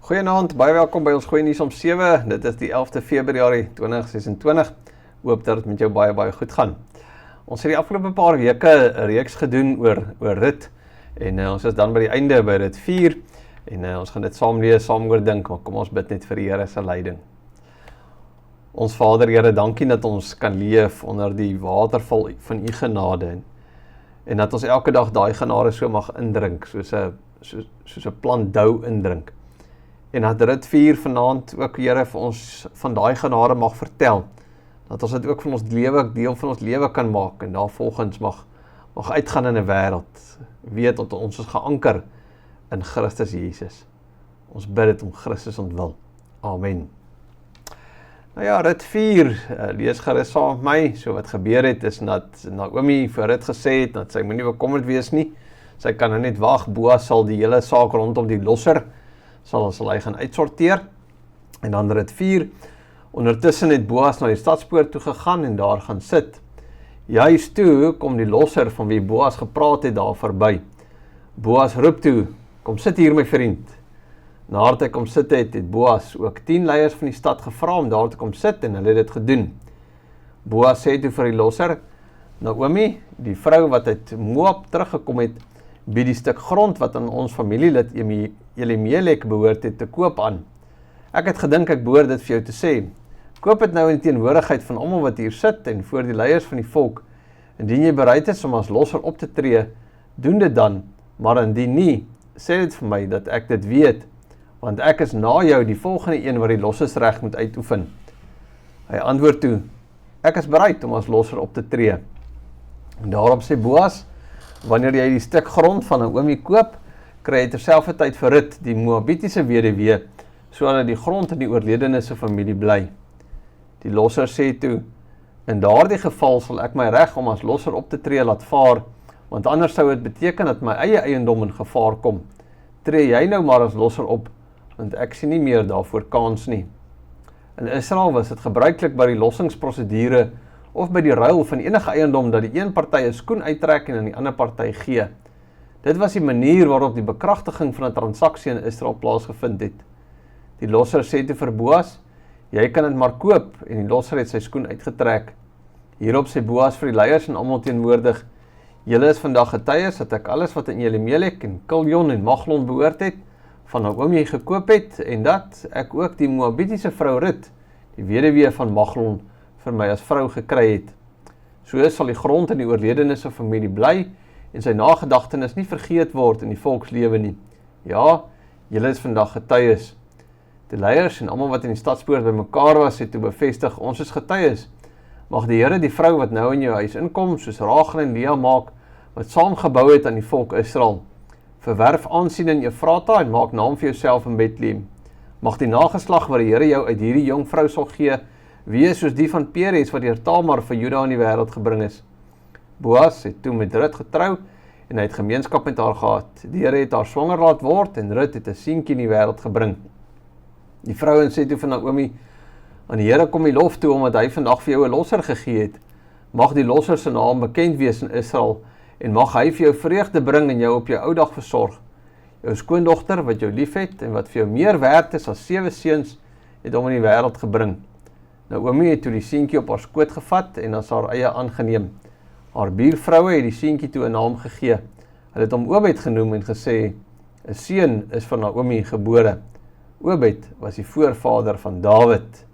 Goeienaand, baie welkom by ons Goeie Nuus om 7. Dit is die 11de Februarie 2026. Hoop dat het met jou baie goed gaan. Ons het die afgelope paar weke 'n reeks gedoen oor Rut. En ons is dan by die einde by Rut 4. En ons gaan dit saam lees, saam oordink, maar kom ons bid net vir die Here se leiding. Ons Vader, Here, dankie dat ons kan leef onder die waterval van U genade. En dat ons elke dag daai genade so mag indrink, soos 'n plant dou indrink. En dat Rut 4 vanaand ook, Here, vir ons van daai genade mag vertel. Dat ons dit ook van ons lewe, deel van ons lewe kan maak. En daarvolgens mag uitgaan in 'n wêreld. Weet dat ons is geanker in Christus Jesus. Ons bid dit om Christus ontwil. Amen. Nou ja, Rut 4, lees gerus saam met my. So wat gebeur het, is dat Naomi vir Rut gesê het, dat sy moenie bekommerd wees nie. Sy kan nou net wag, Boas sal die hele saak rondom die losser, sal hy gaan uitsorteer. En dan Rut 4, ondertussen het Boas na die stadspoort toe gegaan en daar gaan sit. Juist toe kom die losser van wie Boas gepraat het daar verby. Boas roep toe, kom sit hier my vriend. Nadat hy kom sit het Boas ook 10 leiers van die stad gevra om daar te kom sit en hulle het dit gedoen. Boas sê toe vir die losser, Naomi, die vrou wat uit Moab teruggekom het, bied die stuk grond wat aan ons familielid Elimelek behoort het te koop aan. Ek het gedink ek behoort dit vir jou te sê. Koop het nou in teenwoordigheid van almal wat hier sit en voor die leiers van die volk. Indien jy bereid is om as losser op te tree, doen dit dan, maar indien nie, sê dit vir my dat ek dit weet, want ek is na jou die volgende een wat die lossesreg moet uitoefen. Hy antwoord toe, ek is bereid om as losser op te tree. En daarop sê Boas, wanneer jy die stuk grond van Naomi koop, kry jy terselfdertyd vir Rut, die Moabitiese weduwee, sodat die grond in die oorledene se familie bly. Die losser sê toe, in daardie geval sal ek my reg om as losser op te tree laat vaar, want anders sou dit beteken dat my eie eiendom in gevaar kom. Tree jy nou maar as losser op, want ek sien nie meer daarvoor kans nie. In Israel was dit gebruiklik by die lossingsprosedure of by die ruil van enige eiendom dat die een party 'n skoen uittrek en aan die ander party gee. Dit was die manier waarop die bekragtiging van 'n transaksie in Israel plaasgevind het. Die losser sê toe vir Boas, jy kan dit maar koop, en die losser het sy skoen uitgetrek. Hierop sê Boas vir die leiers en almal teenwoordig, julle is vandag getuies dat ek alles wat in Elimelek en Kiljon en Maglon behoort het, van Naomi gekoop het, en dat ek ook die Moabitiese vrou Rut, die weduwee van Maglon, vir my as vrou gekry het. So sal die grond in die oorledene se familie bly, en sy nagedagtenis nie vergeet word in die volkslewe nie. Ja, julle is vandag getuies. Die leiers en almal wat in die stadspoort bymekaar was, het toe bevestig, ons is getuies. Mag die Here die vrou wat nou in jou huis inkom, soos Rachel en Lea maak, wat saam gebou het aan die volk Israel. Verwerf aansien in Efrata en maak naam vir jouself in Bethlehem. Mag die nageslag wat die Here jou uit hierdie jong vrou sal gee, wees soos die van Peres wat deur Tamar vir Juda in die wêreld gebring is. Boas het toe met Rut getrou en hy het gemeenskap met haar gehad. Die Here het haar swanger laat word en Rut het 'n seentjie in die wêreld gebring. Die vrouens sê toe van Naomi, aan die Here kom die lof toe omdat hy vandag vir jou 'n losser gegee het. Mag die losser se naam bekend wees in Israel en mag hy vir jou vreugde bring en jou op jou ou dag versorg. Jou skoondogter wat jou liefhet en wat vir jou meer werd is as 7 seuns, het hom in die wêreld gebring. Naomi het toe die seentjie op haar skoot gevat en as haar eie aangeneem. Haar buurvroue het die seentjie toe 'n naam gegee. Hulle het hom Obed genoem en gesê, 'n seun is van Naomi gebore. Obed was die voorvader van Dawid.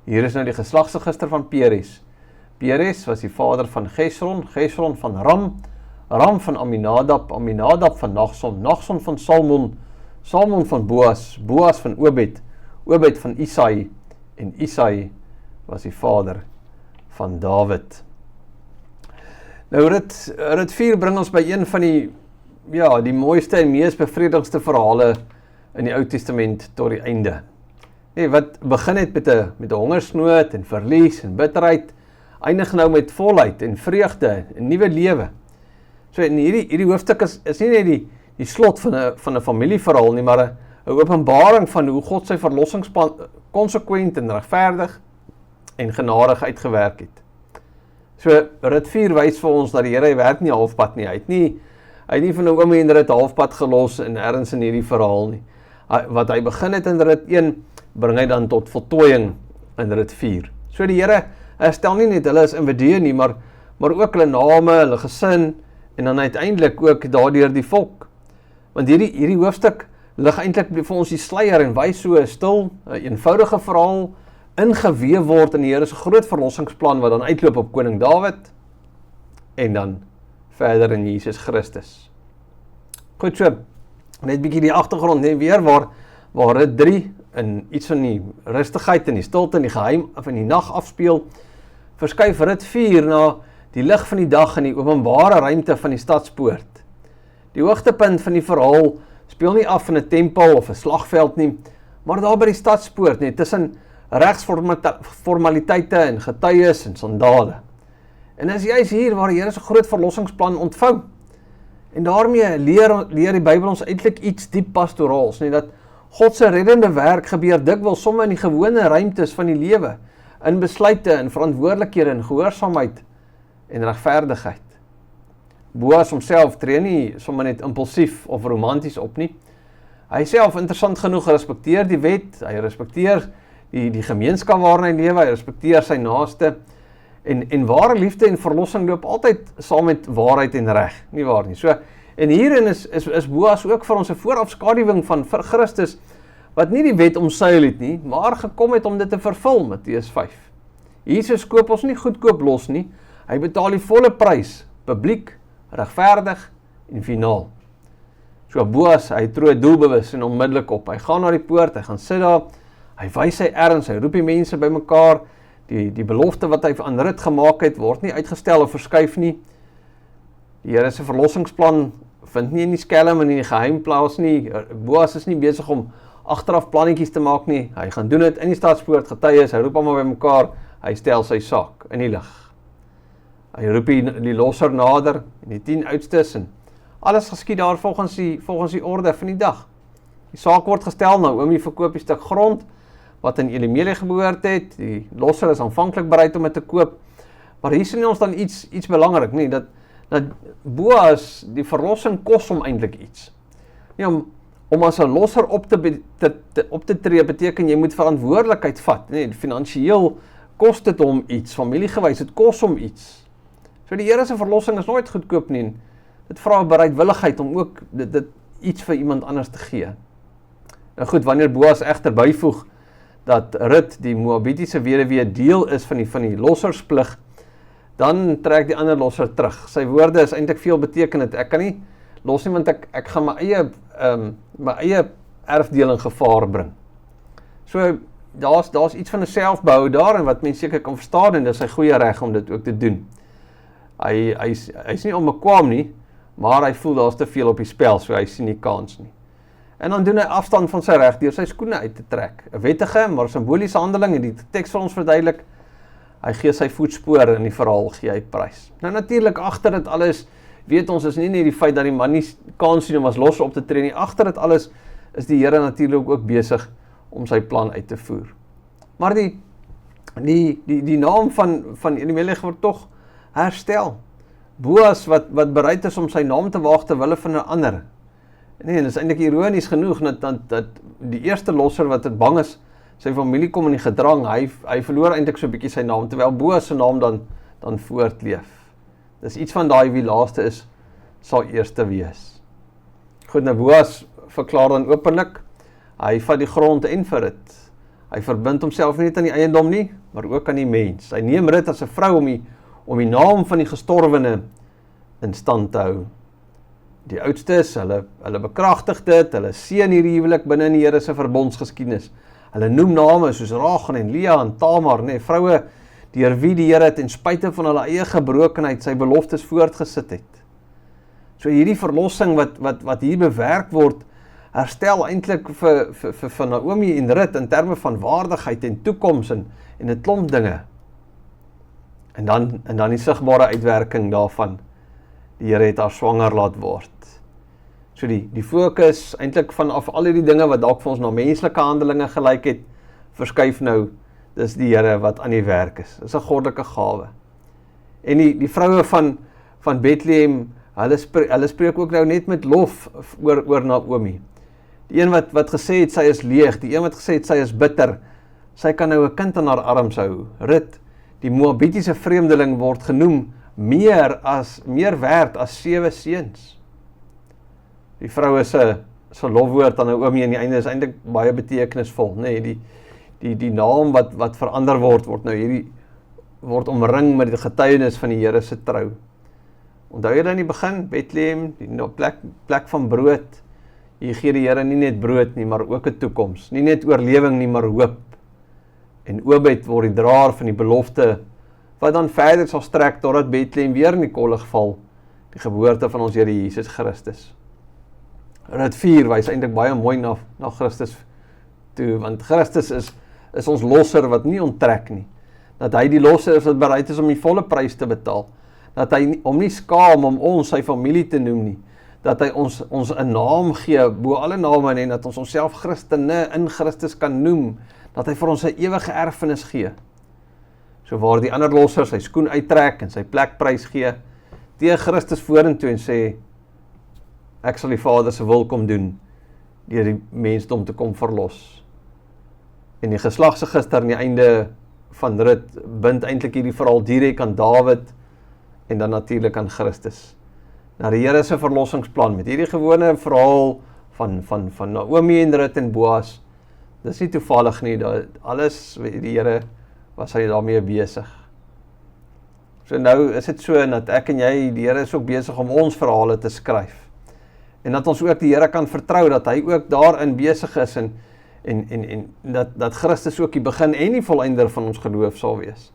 Hier is nou die geslagsregister van Peres. Peres was die vader van Gesron, Gesron van Ram, Ram van Aminadab, Aminadab van Nagson, Nagson van Salmon, Salmon van Boas, Boas van Obed, Obed van Isai, en Isai was die vader van Dawid. Nou Rut 4 bring ons by een van die mooiste en mees bevredigendste verhale in die Ou Testament tot die einde. Nee, wat begin het met 'n hongersnood en verlies en bitterheid, eindig nou met volheid en vreugde en nuwe lewe. So in hierdie hoofstuk is nie net die slot van 'n familieverhaal nie, maar 'n openbaring van hoe God sy verlossingsplan konsekwent en regverdig en genadig uitgewerk het. So Rut 4 wys vir ons dat die Here werk nie halfpad nie. Hy het nie van Naomi en Rut halfpad gelos en ergens in hierdie verhaal nie. wat hy begin het in rit 1, bring hy dan tot voltooiing in rit 4. So die Here herstel nie net hulle as individue nie, maar ook hulle name, hulle gesin, en dan uiteindelik ook daardeur die volk. Want hierdie hoofstuk lig eintlik vir ons die sluier en wys so 'n stil, 'n eenvoudige verhaal ingeweef word in die Here se groot verlossingsplan wat dan uitloop op koning Dawid en dan verder in Jesus Christus. Goed so, net bietjie die agtergrond, net weer waar rit 3 in iets van die rustigheid en die stilte en die geheim van die nag afspeel, verskuif rit 4 na die lig van die dag in die openbare ruimte van die stadspoort. Die hoogtepunt van die verhaal speel nie af in 'n tempel of 'n slagveld nie, maar daar by die stadspoort net tussen regsformaliteite en getuies en sandale. En as jy is hier waar die Here se groot verlossingsplan ontvou. En daarmee leer die Bybel ons eintlik iets diep pastoraals, nie dat God se reddende werk gebeur dikwels sommer in die gewone ruimtes van die lewe, in besluite en verantwoordelikhede en gehoorsaamheid en regverdigheid. Boas homself tree nie sommer net impulsief of romanties op nie. Hy self, interessant genoeg, respekteer die wet, hy respekteer die gemeenskap waarin hy lewe, hy respekteer sy naaste, en ware liefde en verlossing loop altyd saam met waarheid en reg, nie waar nie. So, en hierin is Boas ook vir ons 'n voorafskaduwing van vir Christus, wat nie die wet omseil het nie, maar gekom het om dit te vervul, Matteus 5. Jesus koop ons nie goedkoop los nie, hy betaal die volle prys, publiek, regverdig en finaal. So Boas, hy trooi doelbewus en onmiddellik op, hy gaan na die poort, hy gaan sit daar, hy wys sy erns, hy roep die mense bymekaar, die belofte wat hy aan Rut gemaak het, word nie uitgestel of verskuif nie. Die Here se verlossingsplan vind nie in die skelm en in die geheim plaas nie. Boas is nie besig om agteraf plannetjies te maak nie. Hy gaan doen dit in die stadspoort, getuies, hy roep almal bymekaar, hy stel sy saak in die lig. Hy roep die losser nader en die 10 oudstes en alles geskied daar volgens die orde van die dag. Die saak word gestel, Naomi verkoop die stuk grond wat in Elimelech behoort het, die losser is aanvanklik bereid om dit te koop, maar hier sien ons dan iets belangrik, nie, dat Boas, die verlossing kos hom eintlik iets. Nie, om as 'n losser op te tree, beteken jy moet verantwoordelikheid vat, nie, finansieel kos dit hom iets, familiegewys, dit kos hom iets. So die Here se verlossing is nooit goedkoop nie, dit vra bereidwilligheid om ook dit iets vir iemand anders te gee. Nou goed, wanneer Boas egter byvoeg, dat Rut, die Moabitiese weduwee, deel is van die lossersplig, dan trek die ander losser terug. Sy woorde is eintlik veel betekenend. Ek kan nie los nie, want ek gaan my eie erfdeling gevaar bring. So, daar's iets van 'n selfbehou daar, en wat mense seker kan verstaan, en dis sy goeie reg om dit ook te doen. Hy's nie onbekwaam nie, maar hy voel daar's te veel op die spel, so hy sien nie kans nie. En dan doen hy afstand van sy reg deur sy skoene uit te trek. 'n Wettige, maar simboliese handeling, en die teks vir ons verduidelik, hy gee sy voetspore in die verhaal, gee hy prys. Nou natuurlik, agter dit alles, weet ons, is nie net die feit dat die man nie kans sien om as los op te tree nie, agter dit alles is die Here natuurlik ook besig om sy plan uit te voer. Maar die naam van Elimelech word tog herstel. Boas wat bereid is om sy naam te waag ter wille van 'n ander. Nee, en dit is eintlik ironies genoeg dat die eerste losser wat het bang is, sy familie kom in die gedrang, hy verloor eintlik so 'n bietjie sy naam, terwyl Boas se naam dan voortleef. Dis iets van daai wie laaste is, sal eerste wees. Goed, nou Boas verklaar dan openlik, hy vat die grond en vir dit. Hy verbind homself nie net aan die eiendom nie, maar ook aan die mens. Hy neem Rut as 'n vrou om die naam van die gestorwene in stand te hou. Die oudstes, hulle bekragtig dit, hulle seën hierdie huwelik binne in die Here se verbondsgeskiedenis. Hulle noem name soos Rachel en Lea en Tamar, vroue deur wie die Here ten spyte van hulle eie gebrokenheid sy beloftes voortgesit het. So hierdie verlossing wat hier bewerk word, herstel eintlik vir Naomi en Rut in terme van waardigheid en toekoms en 'n klomp dinge. En dan die sigbare uitwerking daarvan. Die Here het haar swanger laat word. So die fokus eintlik vanaf al die dinge wat dalk vir ons na menslike handelinge gelyk het, verskuif nou, dis die Here wat aan die werk is. Dis 'n goddelike gawe. En die vroue van Bethlehem, hulle spreek ook nou net met lof oor Naomi. Die een wat gesê het, sy is leeg, die een wat gesê het, sy is bitter, sy kan nou 'n kind aan haar arms hou. Rut, die Moabitiese vreemdeling word genoem meer werd as 7 seuns. Die vrou is 'n lofwoord aan Naomi aan die einde is eintlik baie betekenisvol, nee, die naam wat verander word nou hierdie word omring met die getuienis van die Here se trou. Onthou jy in die begin, Bethlehem, die plek van brood. Hier gee die Here nie net brood nie, maar ook 'n toekoms. Nie net oorlewing nie, maar hoop. En Obed word die draer van die belofte, wat dan verder sal strek totdat Bethlehem weer in die kollig val, die geboorte van ons Here Jesus Christus. Rut 4 wys eintlik baie mooi na Christus toe, want Christus is ons losser wat nie onttrek nie. Dat hy die losser is wat bereid is om die volle prys te betaal. Dat hy hom nie skaam om ons sy familie te noem nie. Dat hy ons 'n naam gee bo alle name en dat ons onsself Christene in Christus kan noem. Dat hy vir ons 'n ewige erfenis gee. So waar die ander losser sy skoen uittrek en sy plek prys gee, teë Christus vorentoe en sê, ek sal die Vader se wil kom doen, deur die mensdom te kom verlos. En die geslagsregister aan die einde van Rut bind eintlik hierdie verhaal direk aan Dawid en dan natuurlik aan Christus. Na die Here se verlossingsplan met hierdie gewone verhaal van Naomi en Rut en Boas. Dis nie toevallig nie, dat alles die Here was hy daarmee besig. So nou is dit so dat ek en jy, die Here is ook besig om ons verhale te skryf. En dat ons ook die Here kan vertrou dat hy ook daarin besig is en dat Christus ook die begin en die volleinder van ons geloof sal wees.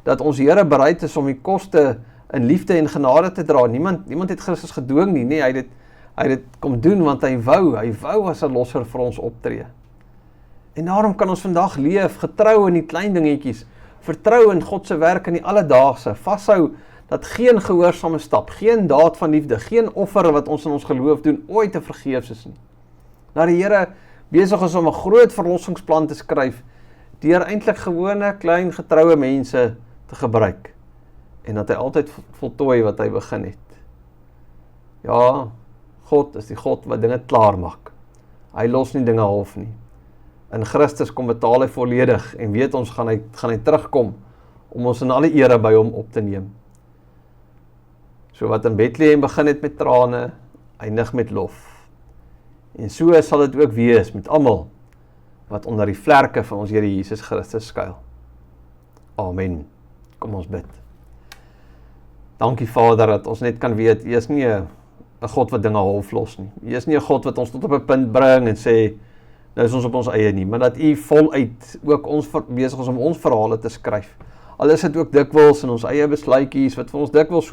Dat ons Here bereid is om die koste in liefde en genade te dra. Niemand het Christus gedwing nie, nee, hy het dit kom doen want hy wou as 'n losser vir ons optree. En daarom kan ons vandag leef, getrou in die klein dingetjies, vertrou in God se werk in die alledaagse, vashou dat geen gehoorsame stap, geen daad van liefde, geen offer wat ons in ons geloof doen, ooit te vergeefs is nie. Dat die Here besig is om 'n groot verlossingsplan te skryf, deur eintlik gewone, klein, getroue mense te gebruik. En dat hy altyd voltooi wat hy begin het. Ja, God is die God wat dinge klaar maak. Hy los nie dinge half nie. In Christus kom betaal hy volledig en weet ons gaan hy terugkom om ons in alle ere by hom op te neem. So wat in Bethlehem begin het met trane, eindig met lof. En so sal dit ook wees met almal wat onder die vlerke van ons Here Jesus Christus skuil. Amen. Kom ons bid. Dankie Vader dat ons net kan weet, U is nie 'n God wat dinge half los nie. U is nie 'n God wat ons tot op 'n punt bring en sê, nou is ons op ons eie nie, maar dat U voluit ook ons besig is om ons verhale te skryf. Al is dit ook dikwels in ons eie besluitjies, wat vir ons dikwels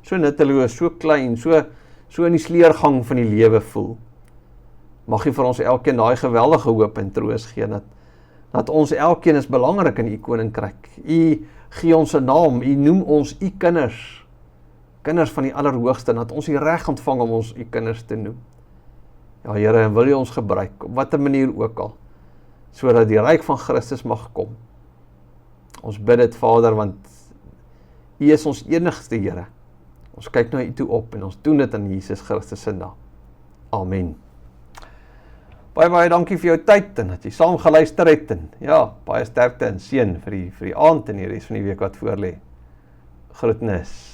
so nutteloos, so klein, so in die sleurgang van die lewe voel. Mag U vir ons elkeen daai geweldige hoop en troos gee, dat ons elkeen is belangrik in U koninkryk. U gee ons 'n naam, U noem ons U kinders van die Allerhoogste, dat ons die reg ontvang om ons U kinders te noem. Ja Here, wil U ons gebruik, op watter manier ook al, sodat die ryk van Christus mag kom. Ons bid dit Vader, want U is ons enigste Here. Ons kyk na U toe op en ons doen dit in Jesus Christus se naam. Amen. Baie dankie vir jou tyd en dat jy saam geluister het en ja, baie sterkte en seën vir die aand en die res van die week wat voorlê. Groetnis.